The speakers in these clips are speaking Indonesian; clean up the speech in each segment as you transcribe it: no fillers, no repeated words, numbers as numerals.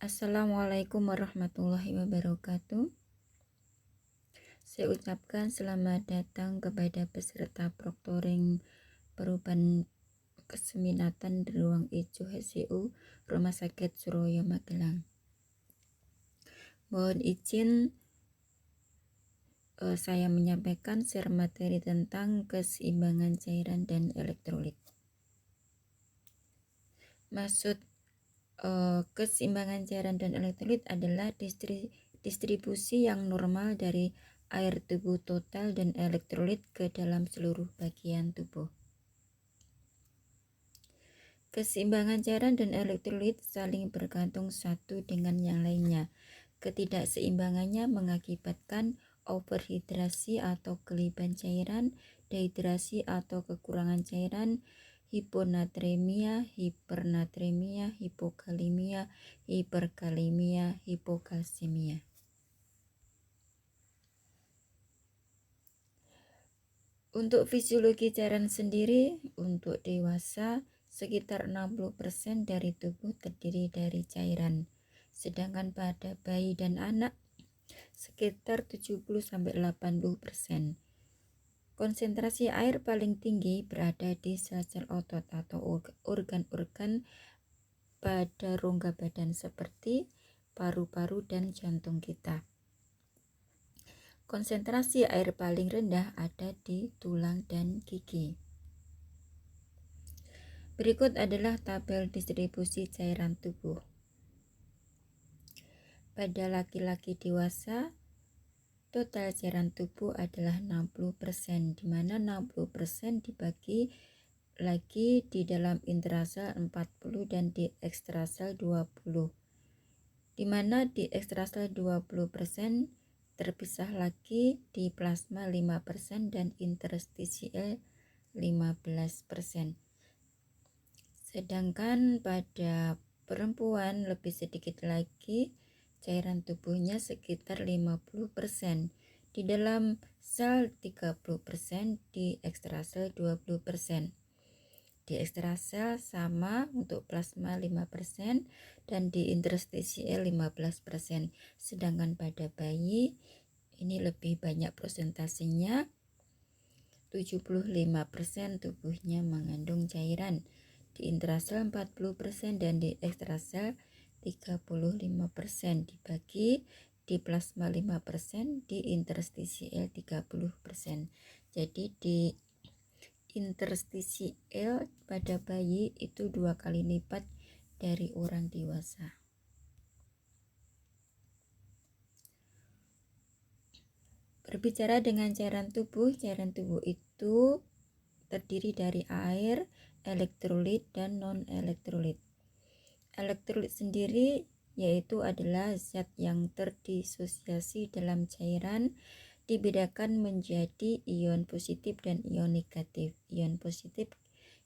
Assalamualaikum warahmatullahi wabarakatuh. Saya ucapkan selamat datang kepada peserta proktoring perubahan keseminatan di ruang ijo HCU Rumah Sakit Suroyo Magelang. Mohon izin saya menyampaikan share materi tentang keseimbangan cairan dan elektrolit. Maksud keseimbangan cairan dan elektrolit adalah distribusi yang normal dari air tubuh total dan elektrolit ke dalam seluruh bagian tubuh. Keseimbangan cairan dan elektrolit saling bergantung satu dengan yang lainnya. Ketidakseimbangannya mengakibatkan overhidrasi atau kelebihan cairan, dehidrasi atau kekurangan cairan, hiponatremia, hipernatremia, hipokalemia, hiperkalemia, hipokalsemia. Untuk fisiologi cairan sendiri, untuk dewasa sekitar 60% dari tubuh terdiri dari cairan, sedangkan pada bayi dan anak sekitar 70-80%. Konsentrasi air paling tinggi berada di sel-sel otot atau organ-organ pada rongga badan seperti paru-paru dan jantung kita. Konsentrasi air paling rendah ada di tulang dan gigi. Berikut adalah tabel distribusi cairan tubuh. Pada laki-laki dewasa, total cairan tubuh adalah 60%, di mana 60% dibagi lagi di dalam intrasel 40 dan di ekstrasel 20. Di mana di ekstrasel 20% terpisah lagi di plasma 5% dan interstisial 15%. Sedangkan pada perempuan lebih sedikit lagi, cairan tubuhnya sekitar 50%, di dalam sel 30%, di ekstrasel 20%. Di ekstrasel sama untuk plasma 5% dan di interstisial 15%. Sedangkan pada bayi ini lebih banyak persentasenya, 75% tubuhnya mengandung cairan. Di intrasel 40% dan di ekstrasel 35%, dibagi di plasma 5%, di interstisial 30%. Jadi di interstisial pada bayi itu 2 kali lipat dari orang dewasa. Berbicara dengan cairan tubuh itu terdiri dari air, elektrolit, dan non-elektrolit. Elektrolit sendiri yaitu adalah zat yang terdisosiasi dalam cairan, dibedakan menjadi ion positif dan ion negatif. Ion positif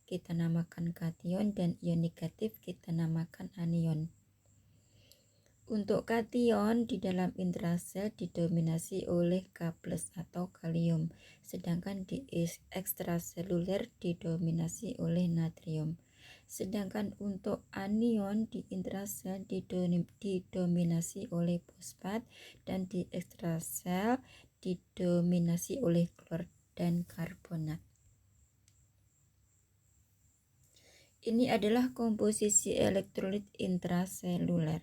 kita namakan kation dan ion negatif kita namakan anion. Untuk kation di dalam intrasel didominasi oleh K+ atau kalium, sedangkan di ekstraseluler didominasi oleh natrium. Sedangkan untuk anion di intrasel didominasi oleh fosfat dan di ekstrasel didominasi oleh klor dan karbonat. Ini adalah komposisi elektrolit intraseluler,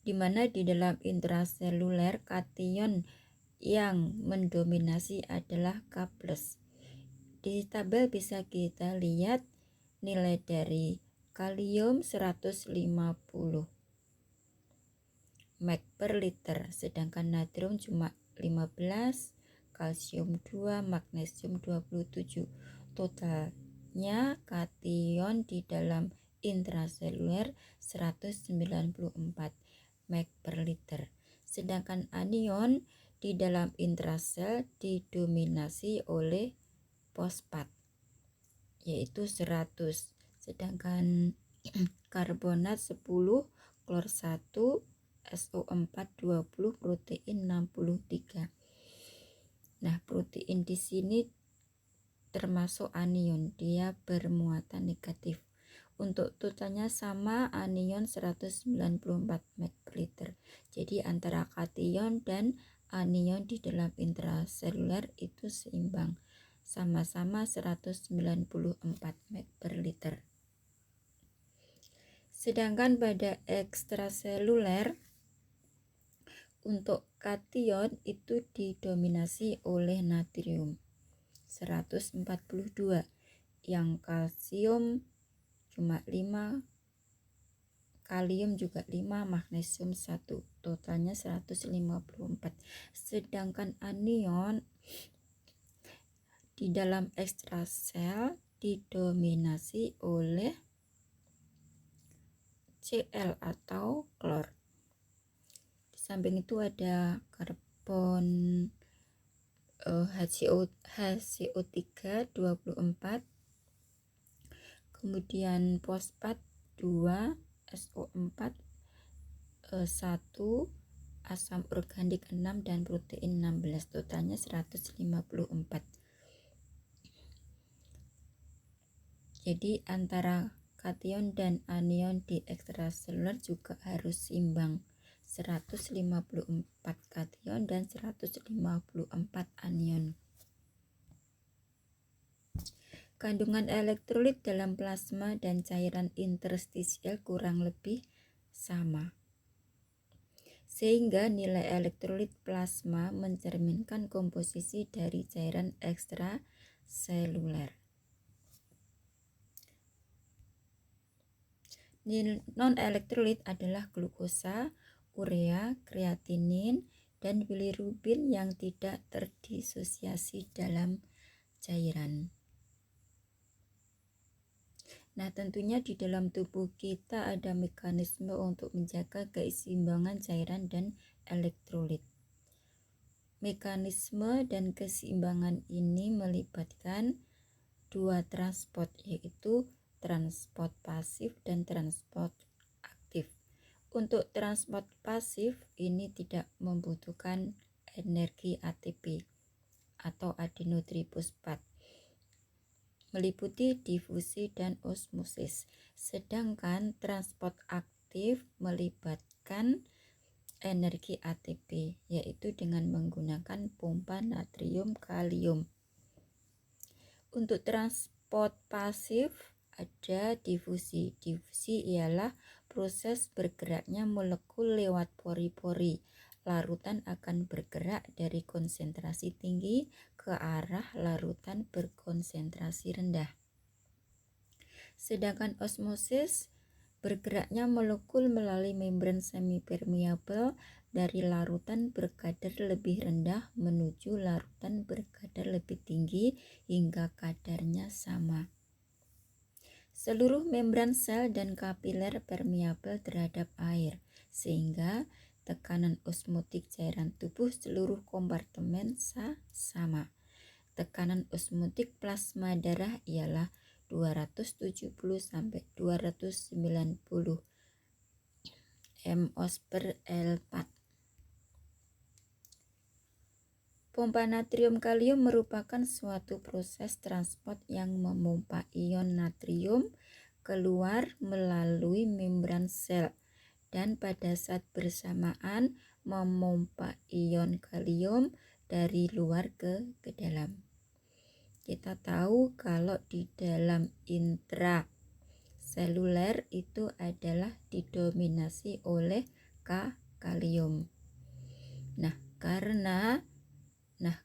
di mana di dalam intraseluler kation yang mendominasi adalah K+. Di tabel bisa kita lihat nilai dari kalium 150 mg per liter, sedangkan natrium cuma 15, kalsium 2, magnesium 27. Totalnya kation di dalam intraseluler 194 mg per liter. Sedangkan anion di dalam intrasel didominasi oleh fosfat yaitu 100, sedangkan karbonat 10, klor 1, SO4 20, protein 63. Nah, protein di sini termasuk anion, dia bermuatan negatif. Untuk totalnya sama, anion 194 mol per liter. Jadi antara kation dan anion di dalam intraseluler itu seimbang, sama-sama 194 mol per liter. Sedangkan pada ekstraseluler untuk kation itu didominasi oleh natrium 142, yang kalsium cuma 5, kalium juga 5, magnesium 1, totalnya 154. Sedangkan anion di dalam ekstrasel didominasi oleh Cl atau klor. Di samping itu ada karbon HCO3 24, kemudian fosfat 2, SO4 1, asam organik 6, dan protein 16, totalnya 154. Jadi antara kation dan anion di ekstraseluler juga harus seimbang, 154 kation dan 154 anion. Kandungan elektrolit dalam plasma dan cairan interstisial kurang lebih sama, sehingga nilai elektrolit plasma mencerminkan komposisi dari cairan ekstraseluler. Non-elektrolit adalah glukosa, urea, kreatinin, dan bilirubin yang tidak terdisosiasi dalam cairan. Nah, tentunya di dalam tubuh kita ada mekanisme untuk menjaga keseimbangan cairan dan elektrolit. Mekanisme dan keseimbangan ini melibatkan dua transport, yaitu transport pasif dan transport aktif. Untuk transport pasif ini tidak membutuhkan energi ATP atau adenotrifosfat, meliputi difusi dan osmosis. Sedangkan transport aktif melibatkan energi ATP, yaitu dengan menggunakan pompa natrium kalium. Untuk transport pasif ada difusi. Difusi ialah proses bergeraknya molekul lewat pori-pori. Larutan akan bergerak dari konsentrasi tinggi ke arah larutan berkonsentrasi rendah. Sedangkan osmosis bergeraknya molekul melalui membran semipermeabel dari larutan berkadar lebih rendah menuju larutan berkadar lebih tinggi hingga kadarnya sama. Seluruh membran sel dan kapiler permeabel terhadap air, sehingga tekanan osmotik cairan tubuh seluruh kompartemen sama. Tekanan osmotik plasma darah ialah 270 sampai 290 mOs per L4. Pompa natrium kalium merupakan suatu proses transport yang memompa ion natrium keluar melalui membran sel dan pada saat bersamaan memompa ion kalium dari luar ke dalam. Kita tahu kalau di dalam intraseluler itu adalah didominasi oleh kalium. Nah,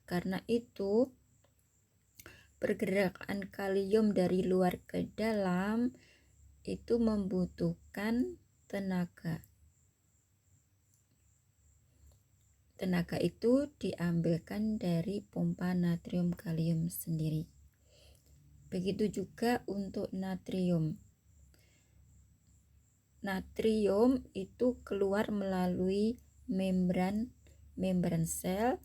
karena itu pergerakan kalium dari luar ke dalam itu membutuhkan tenaga. Tenaga itu diambilkan dari pompa natrium kalium sendiri. Begitu juga untuk natrium. Natrium itu keluar melalui membran sel,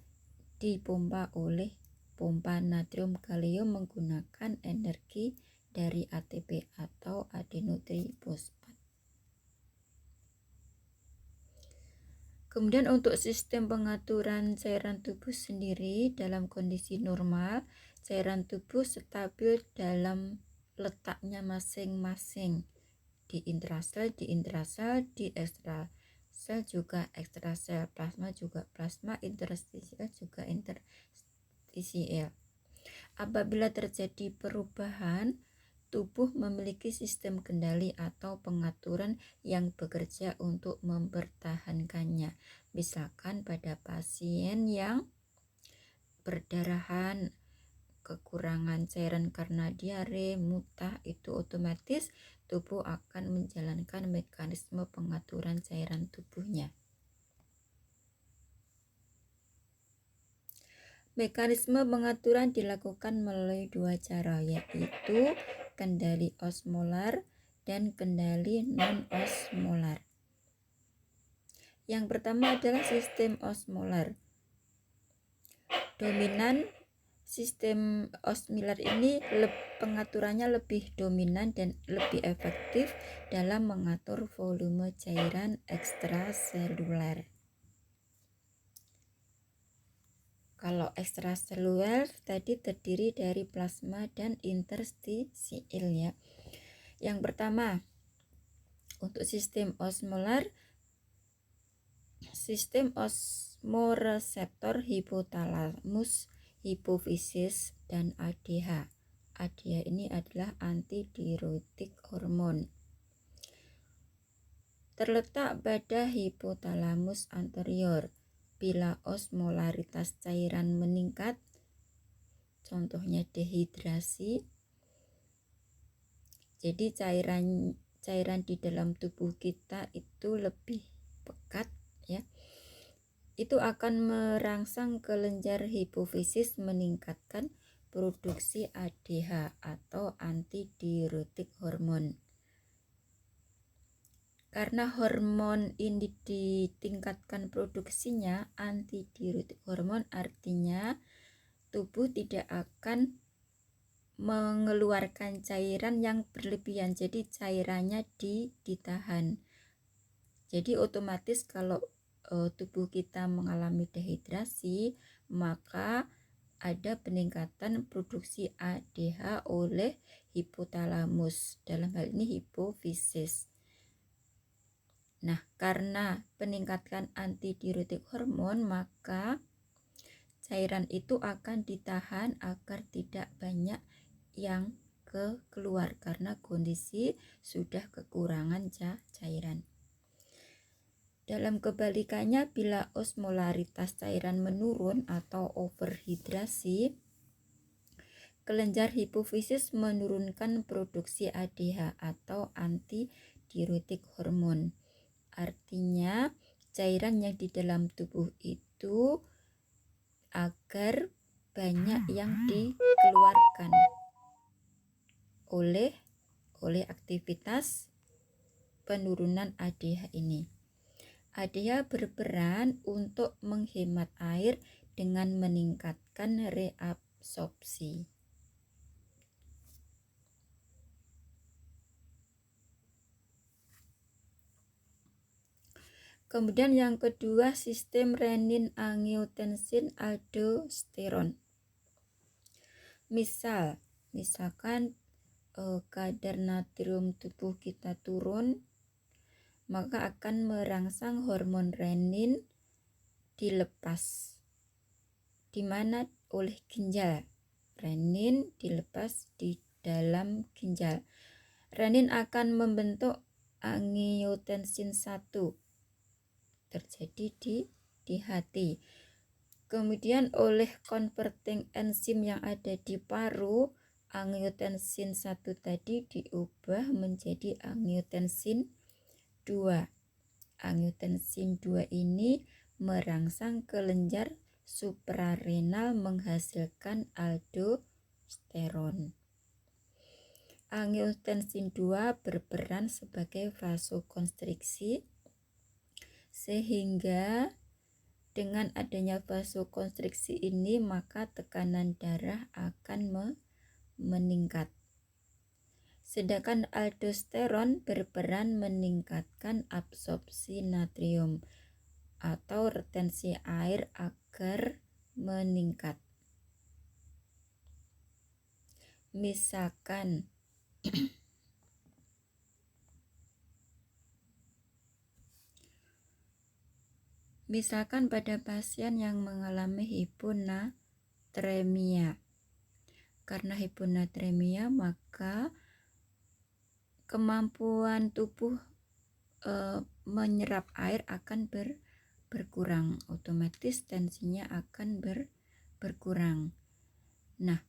dipompa oleh pompa natrium kalium menggunakan energi dari ATP atau adenotrifosfat. Kemudian untuk sistem pengaturan cairan tubuh sendiri, dalam kondisi normal cairan tubuh stabil dalam letaknya masing-masing. di intrasel, di intrasel, di ekstrasel juga ekstrasel, plasma juga plasma, interstisial juga interstisial. Apabila terjadi perubahan, tubuh memiliki sistem kendali atau pengaturan yang bekerja untuk mempertahankannya. Misalkan pada pasien yang perdarahan, kekurangan cairan karena diare, muntah, itu otomatis tubuh akan menjalankan mekanisme pengaturan cairan tubuhnya. Mekanisme pengaturan dilakukan melalui dua cara, yaitu kendali osmolar dan kendali non-osmolar. Yang pertama adalah sistem osmolar. Dominan sistem osmolar ini pengaturannya lebih dominan dan lebih efektif dalam mengatur volume cairan ekstraseluler. Kalau ekstraseluler tadi terdiri dari plasma dan interstisial ya. Yang pertama, untuk sistem osmolar, sistem osmoreseptor hipotalamus, hipofisis, dan ADH. ADH ini adalah antidiuretik hormon. Terletak pada hipotalamus anterior. Bila osmolaritas cairan meningkat, contohnya dehidrasi, jadi cairan di dalam tubuh kita itu lebih pekat ya, itu akan merangsang kelenjar hipofisis, meningkatkan produksi ADH atau antidiuretik hormon. Karena hormon ini ditingkatkan produksinya, antidiuretik hormon, artinya tubuh tidak akan mengeluarkan cairan yang berlebihan, jadi cairannya ditahan. Jadi otomatis kalau tubuh kita mengalami dehidrasi, maka ada peningkatan produksi ADH oleh hipotalamus, dalam hal ini hipofisis. Nah, karena peningkatan antidiuretik hormon, maka cairan itu akan ditahan agar tidak banyak yang keluar karena kondisi sudah kekurangan cairan. Dalam kebalikannya, bila osmolaritas cairan menurun atau overhidrasi, kelenjar hipofisis menurunkan produksi ADH atau antidiuretik hormon. Artinya cairan yang di dalam tubuh itu agar banyak yang dikeluarkan oleh aktivitas penurunan ADH ini. ADH berperan untuk menghemat air dengan meningkatkan reabsorpsi. Kemudian yang kedua, sistem renin-angiotensin aldosteron. Misalkan kadar natrium tubuh kita turun, maka akan merangsang hormon renin dilepas. Di mana? Oleh ginjal. Renin dilepas di dalam ginjal. Renin akan membentuk angiotensin 1. Terjadi di hati. Kemudian oleh converting enzim yang ada di paru, angiotensin 1 tadi diubah menjadi angiotensin 2. Angiotensin 2 ini merangsang kelenjar suprarenal menghasilkan aldosteron. Angiotensin 2 berperan sebagai vasokonstriksi, sehingga dengan adanya vasokonstriksi ini maka tekanan darah akan meningkat. Sedangkan aldosteron berperan meningkatkan absorpsi natrium atau retensi air agar meningkat. Misalkan Misalkan pada pasien yang mengalami hiponatremia. Karena hiponatremia, maka kemampuan tubuh menyerap air akan berkurang, otomatis tensinya akan berkurang. Nah,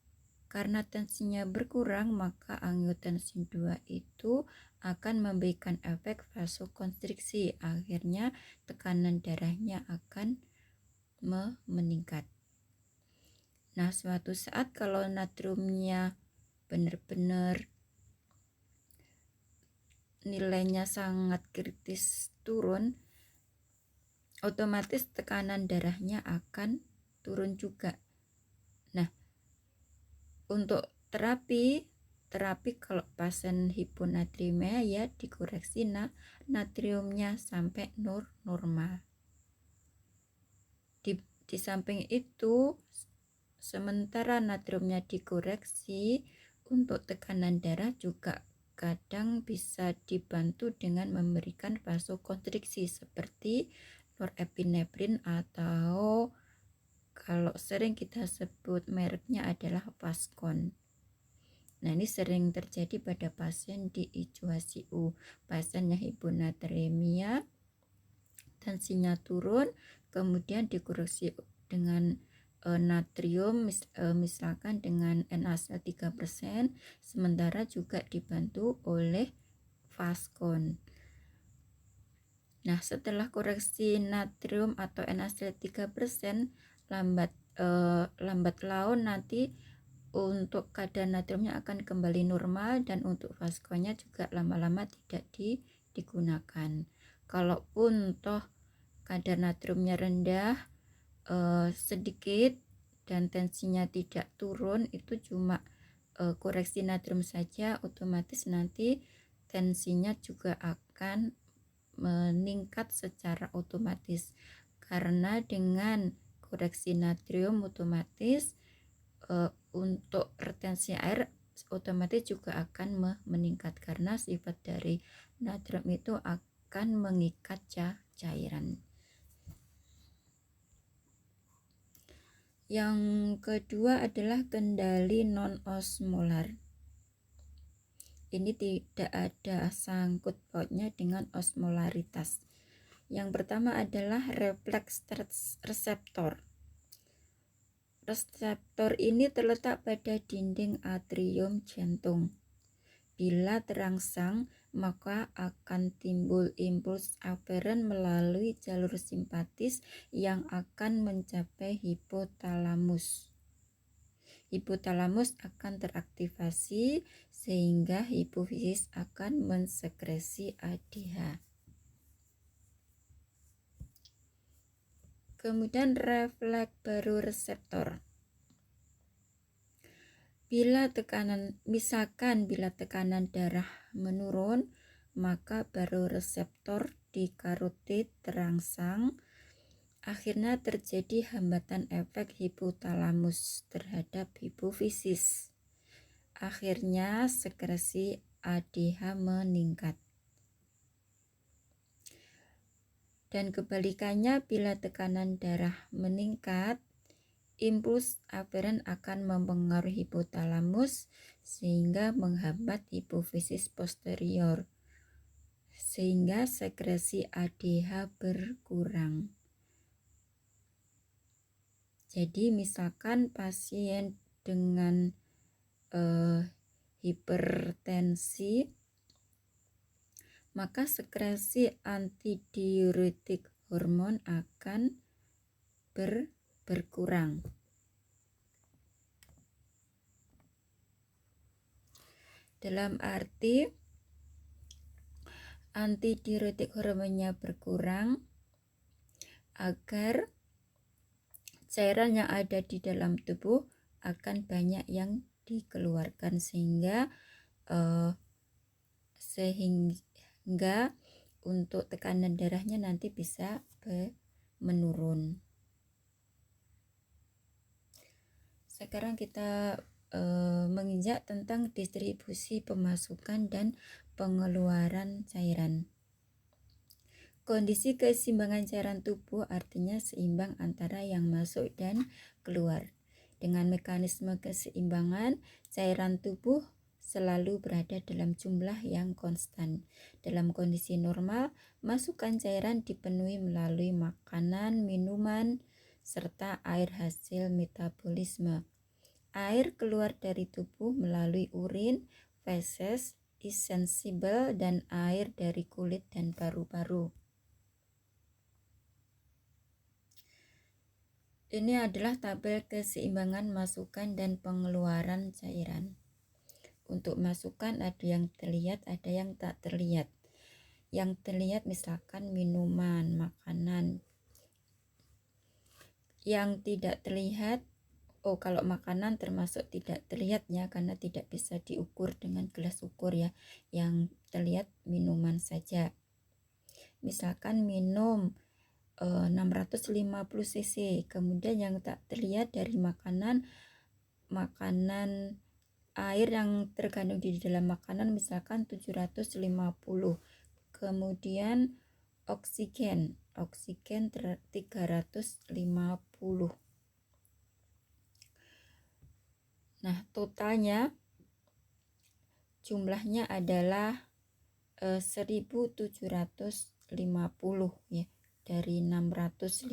karena tensinya berkurang, maka angiotensin 2 itu akan memberikan efek vasokonstriksi. Akhirnya tekanan darahnya akan meningkat. Nah, suatu saat kalau natriumnya benar-benar nilainya sangat kritis turun, otomatis tekanan darahnya akan turun juga. Nah, untuk terapi kalau pasien hiponatremia ya dikoreksi natriumnya sampai normal. Di samping itu, sementara natriumnya dikoreksi, untuk tekanan darah juga kadang bisa dibantu dengan memberikan vasokonstriksi seperti norepinefrin atau kalau sering kita sebut mereknya adalah Vascon. Nah, ini sering terjadi pada pasien di ICU, pasien yang hiponatremia, tensinya turun, kemudian dikoreksi dengan natrium misalkan dengan NaCl 3%, sementara juga dibantu oleh Vascon. Nah, setelah koreksi natrium atau NaCl 3%, lambat laun nanti untuk kadar natriumnya akan kembali normal, dan untuk Vasconnya juga lama-lama tidak digunakan. Kalaupun toh kadar natriumnya rendah sedikit dan tensinya tidak turun, itu cuma koreksi natrium saja, otomatis nanti tensinya juga akan meningkat secara otomatis, karena dengan koreksi natrium otomatis untuk retensi air otomatis juga akan meningkat, karena sifat dari natrium itu akan mengikat cairan. Yang kedua adalah kendali non-osmolar. Ini tidak ada sangkut pautnya dengan osmolaritas. Yang pertama adalah refleks reseptor. Reseptor ini terletak pada dinding atrium jantung. Bila terangsang, maka akan timbul impuls aferen melalui jalur simpatis yang akan mencapai hipotalamus. Hipotalamus akan teraktivasi sehingga hipofisis akan mensekresi ADH. Kemudian refleks baroreseptor. Misalkan bila tekanan darah menurun, maka baroreseptor di karotid terangsang, akhirnya terjadi hambatan efek hipotalamus terhadap hipofisis. Akhirnya sekresi ADH meningkat. Dan kebalikannya, bila tekanan darah meningkat, impuls aferen akan mempengaruhi hipotalamus sehingga menghambat hipofisis posterior, sehingga sekresi ADH berkurang. Jadi misalkan pasien dengan hipertensi, maka sekresi antidiuretik hormon akan berkurang. Dalam arti antidiuretik hormonnya berkurang agar cairan yang ada di dalam tubuh akan banyak yang dikeluarkan, sehingga untuk tekanan darahnya nanti bisa menurun. Sekarang kita menginjak tentang distribusi pemasukan dan pengeluaran cairan. Kondisi keseimbangan cairan tubuh artinya seimbang antara yang masuk dan keluar. Dengan mekanisme keseimbangan, cairan tubuh selalu berada dalam jumlah yang konstan. Dalam kondisi normal, masukan cairan dipenuhi melalui makanan, minuman, serta air hasil metabolisme. Air keluar dari tubuh melalui urin, feses, insensible, dan air dari kulit dan paru-paru. Ini adalah tabel keseimbangan masukan dan pengeluaran cairan. Untuk masukan ada yang terlihat, ada yang tak terlihat. Yang terlihat misalkan minuman, makanan. Yang tidak terlihat, kalau makanan termasuk tidak terlihat ya, karena tidak bisa diukur dengan gelas ukur ya. Yang terlihat minuman saja. Misalkan minum 650 cc. Kemudian yang tak terlihat dari makanan air yang terkandung di dalam makanan misalkan 750. Kemudian oksigen 350. Nah, totalnya jumlahnya adalah 1750 ya. Dari 650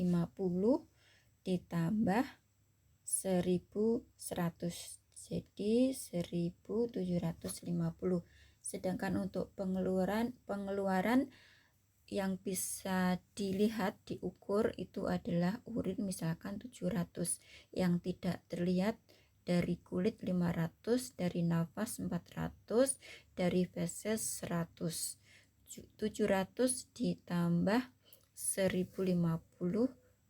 ditambah 1100, jadi 1750. Sedangkan untuk pengeluaran yang bisa dilihat, diukur itu adalah urin misalkan 700, yang tidak terlihat dari kulit 500, dari nafas 400, dari feses 100. 700 ditambah 1050,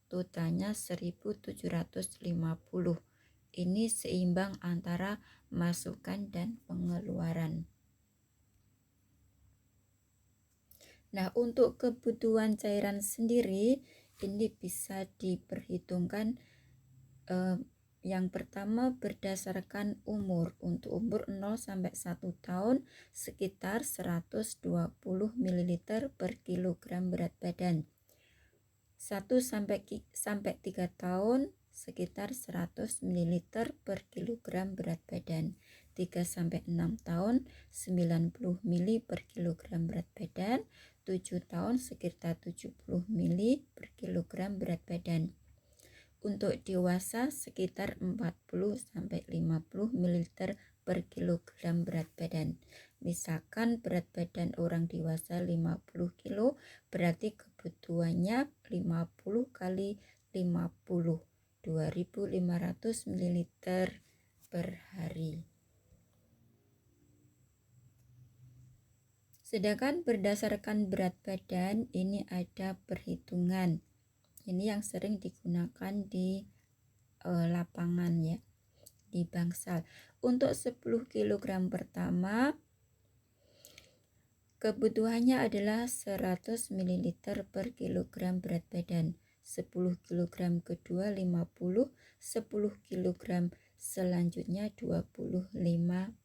totalnya 1750. Ini seimbang antara masukan dan pengeluaran. Nah, untuk kebutuhan cairan sendiri ini bisa diperhitungkan yang pertama berdasarkan umur. Untuk umur 0 sampai 1 tahun sekitar 120 ml per kilogram berat badan. 1 sampai 3 tahun sekitar 100 ml per kilogram berat badan. 3 sampai 6 tahun 90 ml per kilogram berat badan. 7 tahun sekitar 70 ml per kilogram berat badan. Untuk dewasa sekitar 40 sampai 50 ml per kilogram berat badan. Misalkan berat badan orang dewasa 50 kg, berarti kebutuhannya 50 kali 50, 2500 ml per hari. Sedangkan berdasarkan berat badan ini ada perhitungan. Ini yang sering digunakan di lapangan ya, di bangsal. Untuk 10 kg pertama kebutuhannya adalah 100 ml per kilogram berat badan. 10 kg kedua 50, 10 kg selanjutnya 25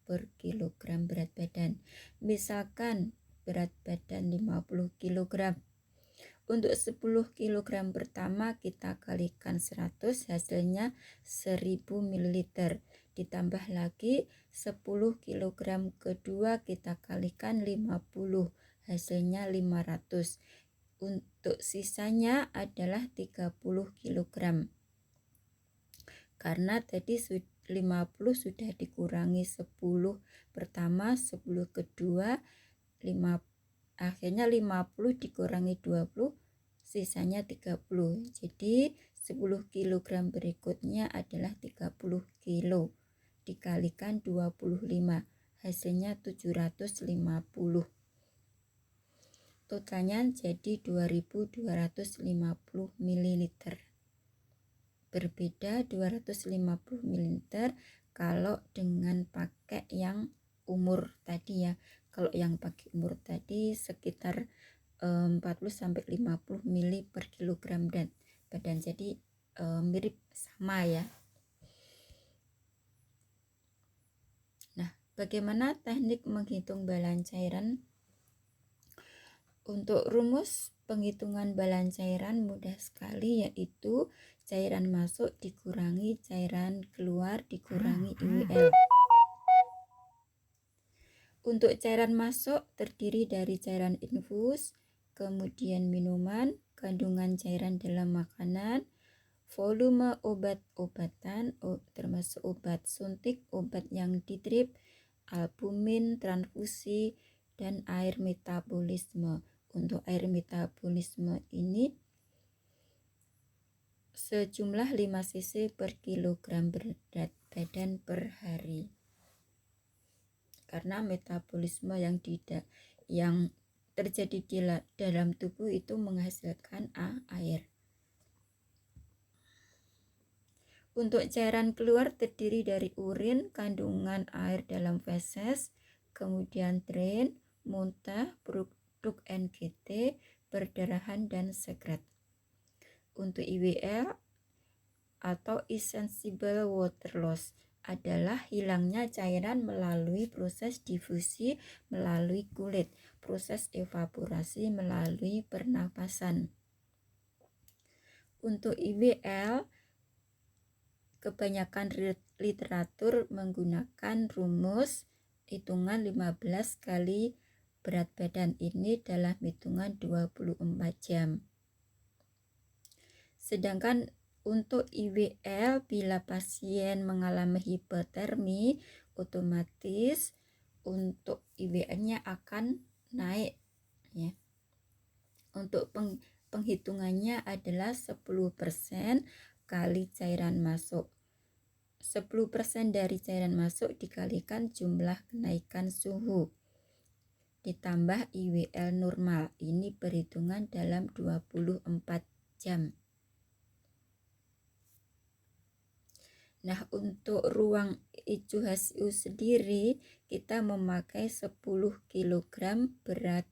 per kilogram berat badan. Misalkan berat badan 50 kg. Untuk 10 kg pertama kita kalikan 100, hasilnya 1000 ml. Ditambah lagi 10 kg kedua kita kalikan 50, hasilnya 500. Untuk sisanya adalah 30 kg. Karena tadi 50 sudah dikurangi 10 pertama, 10 kedua, 5, akhirnya 50 dikurangi 20, sisanya 30. Jadi 10 kg berikutnya adalah 30 kg dikalikan 25, hasilnya 750. Totalnya jadi 2250 ml. Berbeda 250 ml kalau dengan pakai yang umur tadi ya. Kalau yang pakai umur tadi sekitar 40 sampai 50 ml per kilogram badan. Jadi mirip sama ya. Nah, bagaimana teknik menghitung balan cairan? Untuk rumus penghitungan balan cairan mudah sekali, yaitu cairan masuk dikurangi cairan keluar dikurangi IWL. Untuk cairan masuk terdiri dari cairan infus, kemudian minuman, kandungan cairan dalam makanan, volume obat-obatan termasuk obat suntik, obat yang didrip, albumin, transfusi, dan air metabolisme. Untuk air metabolisme ini sejumlah 5 cc per kilogram berat badan per hari. Karena metabolisme yang terjadi di dalam tubuh itu menghasilkan air. Untuk cairan keluar terdiri dari urin, kandungan air dalam feses, kemudian drain, muntah, produk NGT, perdarahan, dan sekret. Untuk IWL atau insensible water loss adalah hilangnya cairan melalui proses difusi melalui kulit, proses evaporasi melalui pernapasan. Untuk IWL, kebanyakan literatur menggunakan rumus hitungan 15 kali berat badan ini dalam hitungan 24 jam. Sedangkan untuk IWL, bila pasien mengalami hipotermi, otomatis untuk IWL-nya akan naik ya. Untuk penghitungannya adalah 10% kali cairan masuk. 10% dari cairan masuk dikalikan jumlah kenaikan suhu ditambah IWL normal. Ini perhitungan dalam 24 jam. Nah, untuk ruang ICU sendiri kita memakai 10 kg berat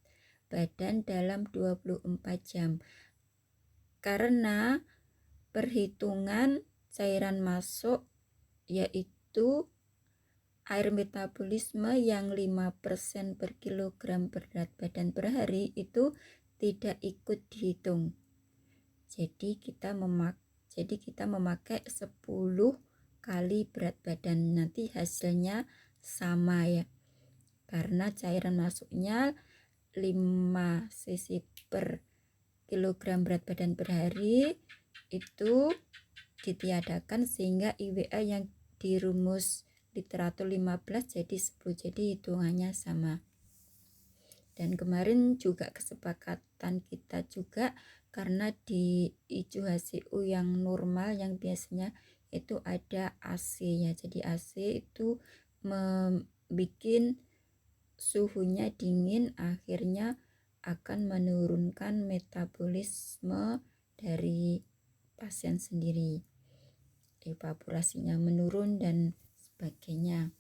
badan dalam 24 jam. Karena perhitungan cairan masuk yaitu air metabolisme yang 5% per kilogram berat badan per hari itu tidak ikut dihitung. Jadi kita memakai 10 kali berat badan, nanti hasilnya sama ya, karena cairan masuknya 5 cc per kilogram berat badan per hari itu ditiadakan, sehingga IWL yang di rumus literatur 15 jadi 10, jadi hitungannya sama. Dan kemarin juga kesepakatan kita juga, karena di ICU yang normal yang biasanya itu ada AC ya, jadi AC itu membuat suhunya dingin, akhirnya akan menurunkan metabolisme dari pasien sendiri, evaporasinya menurun dan sebagainya.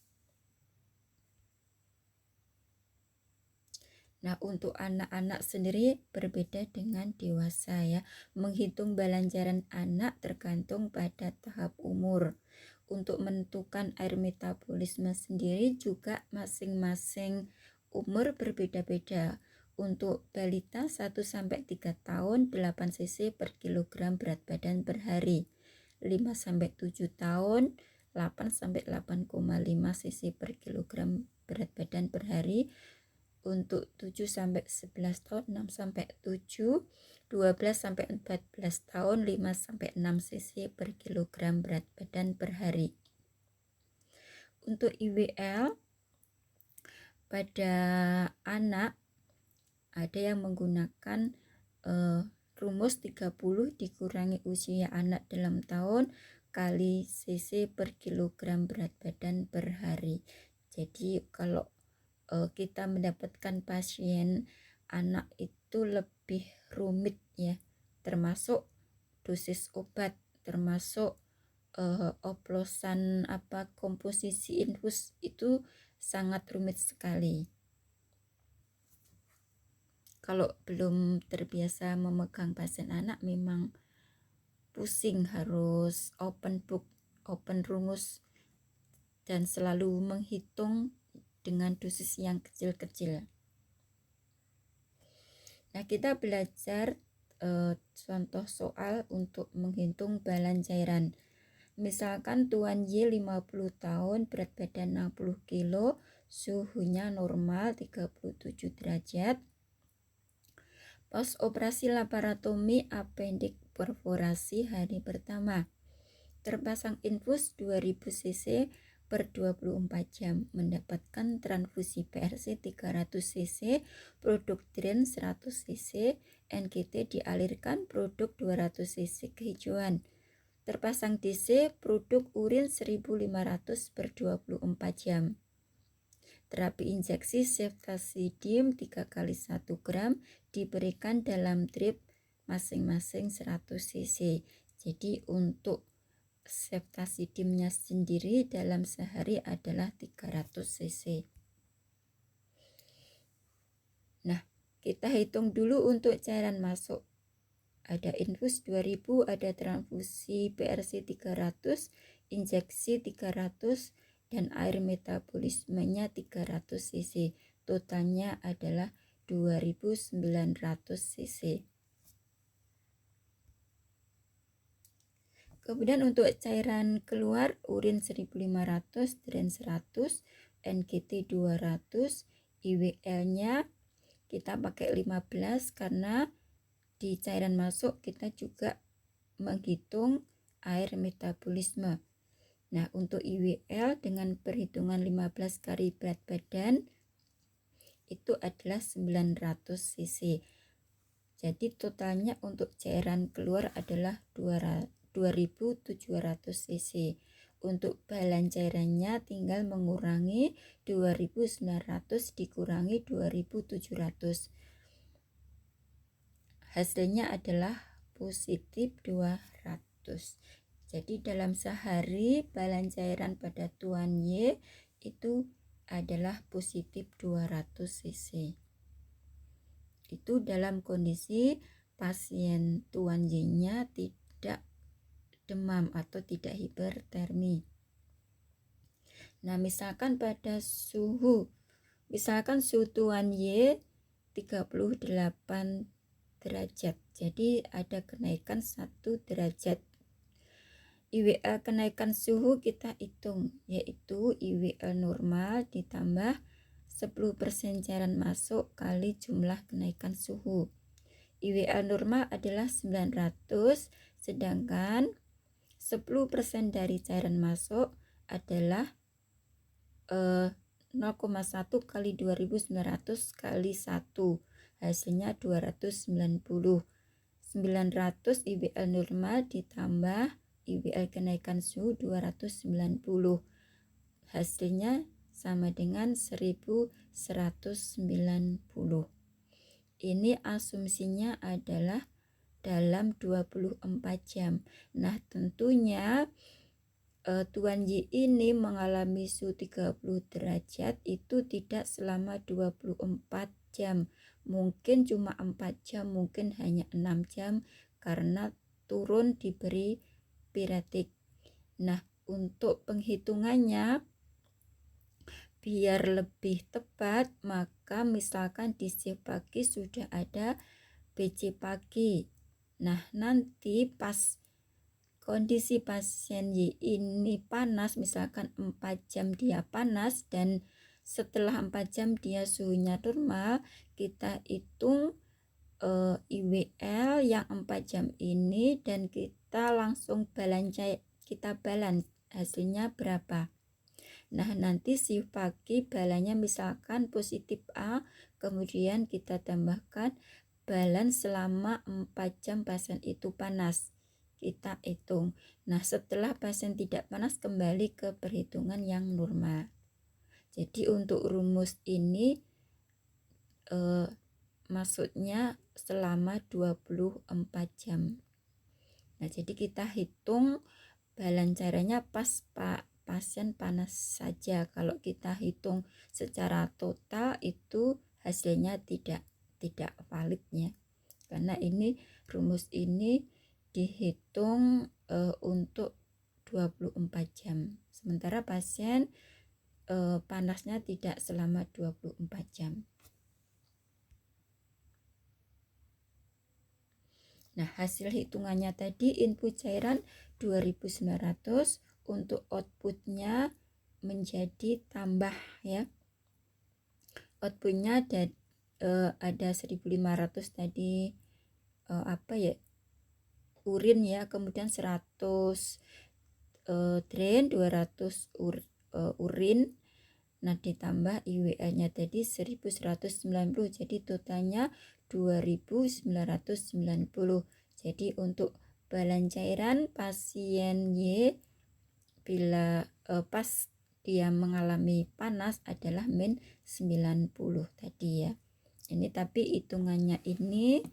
Nah, untuk anak-anak sendiri berbeda dengan dewasa ya. Menghitung balan cairan anak tergantung pada tahap umur. Untuk menentukan air metabolisme sendiri juga masing-masing umur berbeda-beda. Untuk balita 1-3 tahun 8 cc per kilogram berat badan per hari. 5-7 tahun 8-8,5 cc per kilogram berat badan per hari. Untuk 7-11 tahun 6-7, 12-14 tahun 5-6 cc per kilogram berat badan per hari. Untuk IWL pada anak ada yang menggunakan rumus 30 dikurangi usia anak dalam tahun kali cc per kilogram berat badan per hari. Jadi kalau kita mendapatkan pasien anak itu lebih rumit ya, termasuk dosis obat, termasuk oplosan komposisi infus itu sangat rumit sekali. Kalau belum terbiasa memegang pasien anak memang pusing, harus open book, open rumus, dan selalu menghitung dengan dosis yang kecil-kecil. Nah, kita belajar contoh soal untuk menghitung balan cairan. Misalkan Tuan Y 50 tahun, berat badan 60 kilo, suhunya normal 37 derajat. Pos operasi laparotomi apendik perforasi hari pertama. Terpasang infus 2000 cc per 24 jam, mendapatkan transfusi PRC 300 cc, produk drain 100 cc, NGT dialirkan produk 200 cc kehijauan. Terpasang DC, produk urin 1500 per 24 jam. Terapi injeksi ceftazidime 3 kali 1 gram diberikan dalam drip masing-masing 100 cc. Jadi untuk ceftazidime-nya sendiri dalam sehari adalah 300 cc. Nah, kita hitung dulu untuk cairan masuk. Ada infus 2000, ada transfusi PRC 300, injeksi 300, dan air metabolismenya 300 cc. Totalnya adalah 2900 cc. Kemudian untuk cairan keluar, urin 1500, drain 100, NGT 200, IWL-nya kita pakai 15 karena di cairan masuk kita juga menghitung air metabolisme. Nah, untuk IWL dengan perhitungan 15 kali berat badan itu adalah 900 cc. Jadi totalnya untuk cairan keluar adalah 2700 cc. Untuk balan cairannya tinggal mengurangi 2900 dikurangi 2700. Hasilnya adalah positif 200. Jadi dalam sehari balan cairan pada Tuan Y itu adalah positif 200 cc. Itu dalam kondisi pasien Tuan Y-nya tidak demam atau tidak hipertermi. Nah, misalkan pada suhu, misalkan suhu Tuan Y 38 derajat, jadi ada kenaikan 1 derajat. IWL kenaikan suhu kita hitung, yaitu IWL normal ditambah 10% cairan masuk kali jumlah kenaikan suhu. IWL normal adalah 900, sedangkan 10% dari cairan masuk adalah 0,1 kali 2900 kali 1, hasilnya 290. 900 IWL normal ditambah IWL kenaikan suhu 290, hasilnya sama dengan 1190. Ini asumsinya adalah dalam 24 jam. Nah, tentunya Tuan Y ini mengalami suhu 30 derajat itu tidak selama 24 jam. Mungkin cuma 4 jam, mungkin hanya 6 jam karena turun diberi piretik. Nah, untuk penghitungannya biar lebih tepat, maka misalkan di shift pagi sudah ada BC pagi. Nah, nanti pas kondisi pasien Y ini panas, misalkan 4 jam dia panas dan setelah 4 jam dia suhunya normal, kita hitung IWL yang 4 jam ini dan kita langsung kita balan hasilnya berapa. Nah, nanti shift pagi balannya misalkan positif A, kemudian kita tambahkan balan selama 4 jam pasien itu panas. Kita hitung. Nah, setelah pasien tidak panas kembali ke perhitungan yang normal. Jadi untuk rumus ini maksudnya selama 24 jam. Nah, jadi kita hitung balan cairannya pas pasien panas saja. Kalau kita hitung secara total itu hasilnya tidak validnya. Karena ini rumus ini dihitung untuk 24 jam. Sementara pasien panasnya tidak selama 24 jam. Nah, hasil hitungannya tadi input cairan 2900, untuk outputnya menjadi tambah ya. Outputnya ada 1500 tadi urin ya, kemudian 100 drain, 200 urin. Nah, ditambah IWA-nya tadi 1190, jadi totalnya 2990. Jadi untuk balan cairan pasien Y bila pas dia mengalami panas adalah min 90 tadi ya. Ini tapi hitungannya ini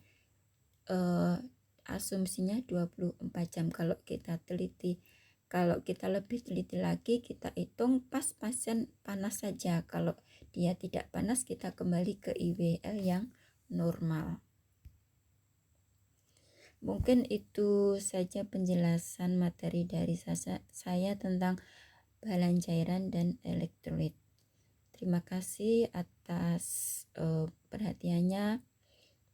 asumsinya 24 jam. Kalau kita lebih teliti lagi, kita hitung pas pasien panas saja. Kalau dia tidak panas, kita kembali ke IWL yang normal. Mungkin itu saja penjelasan materi dari saya tentang balan cairan dan elektrolit. Terima kasih atas perhatiannya.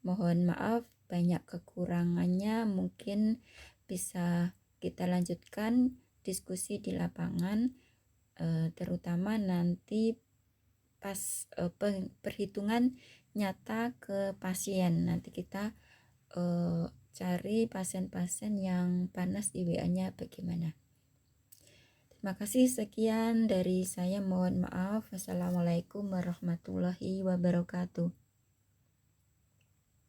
Mohon maaf banyak kekurangannya, mungkin bisa kita lanjutkan diskusi di lapangan, terutama nanti pas perhitungan nyata ke pasien. Nanti kita cari pasien-pasien yang panas IWA-nya bagaimana. Terima kasih, sekian dari saya, mohon maaf. Wassalamualaikum warahmatullahi wabarakatuh.